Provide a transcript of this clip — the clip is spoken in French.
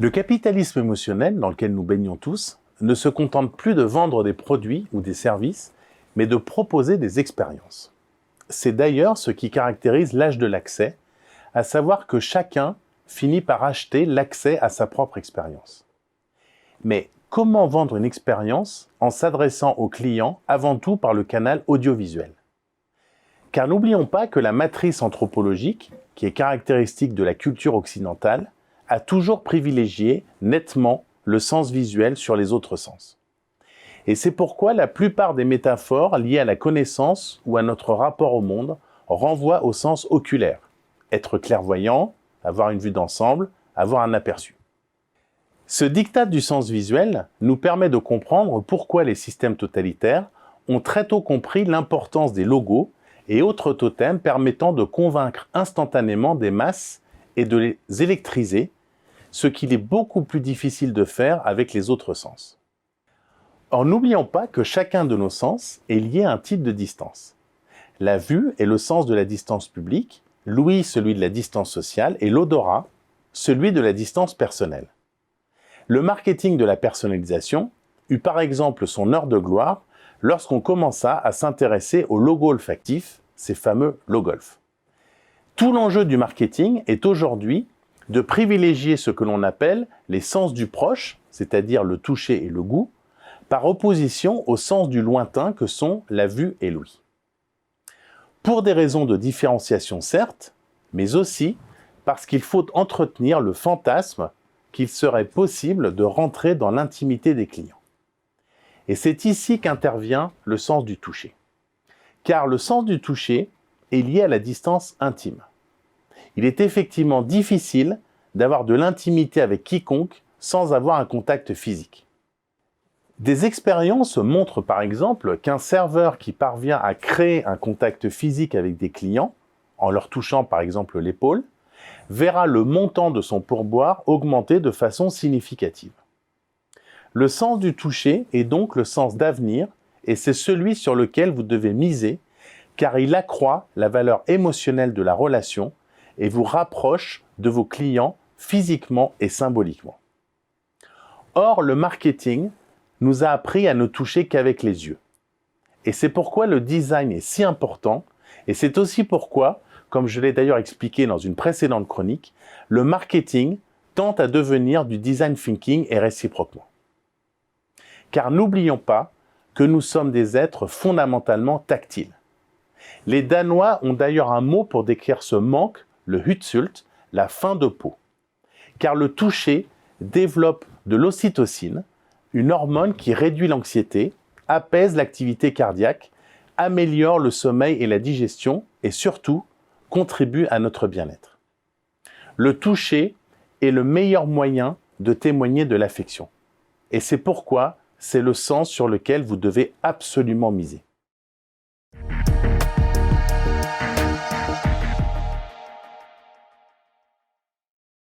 Le capitalisme émotionnel dans lequel nous baignons tous ne se contente plus de vendre des produits ou des services, mais de proposer des expériences. C'est d'ailleurs ce qui caractérise l'âge de l'accès, à savoir que chacun finit par acheter l'accès à sa propre expérience. Mais comment vendre une expérience en s'adressant aux clients avant tout par le canal audiovisuel? Car n'oublions pas que la matrice anthropologique, qui est caractéristique de la culture occidentale, a toujours privilégié nettement le sens visuel sur les autres sens. Et c'est pourquoi la plupart des métaphores liées à la connaissance ou à notre rapport au monde renvoient au sens oculaire. Être clairvoyant, avoir une vue d'ensemble, avoir un aperçu. Ce diktat du sens visuel nous permet de comprendre pourquoi les systèmes totalitaires ont très tôt compris l'importance des logos et autres totems permettant de convaincre instantanément des masses et de les électriser, ce qu'il est beaucoup plus difficile de faire avec les autres sens. Or, n'oublions pas que chacun de nos sens est lié à un type de distance. La vue est le sens de la distance publique, l'ouïe celui de la distance sociale et l'odorat celui de la distance personnelle. Le marketing de la personnalisation eut par exemple son heure de gloire lorsqu'on commença à s'intéresser aux logos olfactifs, ces fameux logolf. Tout l'enjeu du marketing est aujourd'hui de privilégier ce que l'on appelle les sens du proche, c'est-à-dire le toucher et le goût, par opposition au sens du lointain que sont la vue et l'ouïe. Pour des raisons de différenciation certes, mais aussi parce qu'il faut entretenir le fantasme qu'il serait possible de rentrer dans l'intimité des clients. Et c'est ici qu'intervient le sens du toucher. Car le sens du toucher est lié à la distance intime. Il est effectivement difficile d'avoir de l'intimité avec quiconque sans avoir un contact physique. Des expériences montrent par exemple qu'un serveur qui parvient à créer un contact physique avec des clients, en leur touchant par exemple l'épaule, verra le montant de son pourboire augmenter de façon significative. Le sens du toucher est donc le sens d'avenir et c'est celui sur lequel vous devez miser car il accroît la valeur émotionnelle de la relation et vous rapproche de vos clients physiquement et symboliquement. Or, le marketing nous a appris à ne toucher qu'avec les yeux. Et c'est pourquoi le design est si important, et c'est aussi pourquoi, comme je l'ai d'ailleurs expliqué dans une précédente chronique, le marketing tente à devenir du design thinking et réciproquement. Car n'oublions pas que nous sommes des êtres fondamentalement tactiles. Les Danois ont d'ailleurs un mot pour décrire ce manque, le hutsult, la faim de peau. Car le toucher développe de l'ocytocine, une hormone qui réduit l'anxiété, apaise l'activité cardiaque, améliore le sommeil et la digestion et surtout contribue à notre bien-être. Le toucher est le meilleur moyen de témoigner de l'affection. Et c'est pourquoi c'est le sens sur lequel vous devez absolument miser.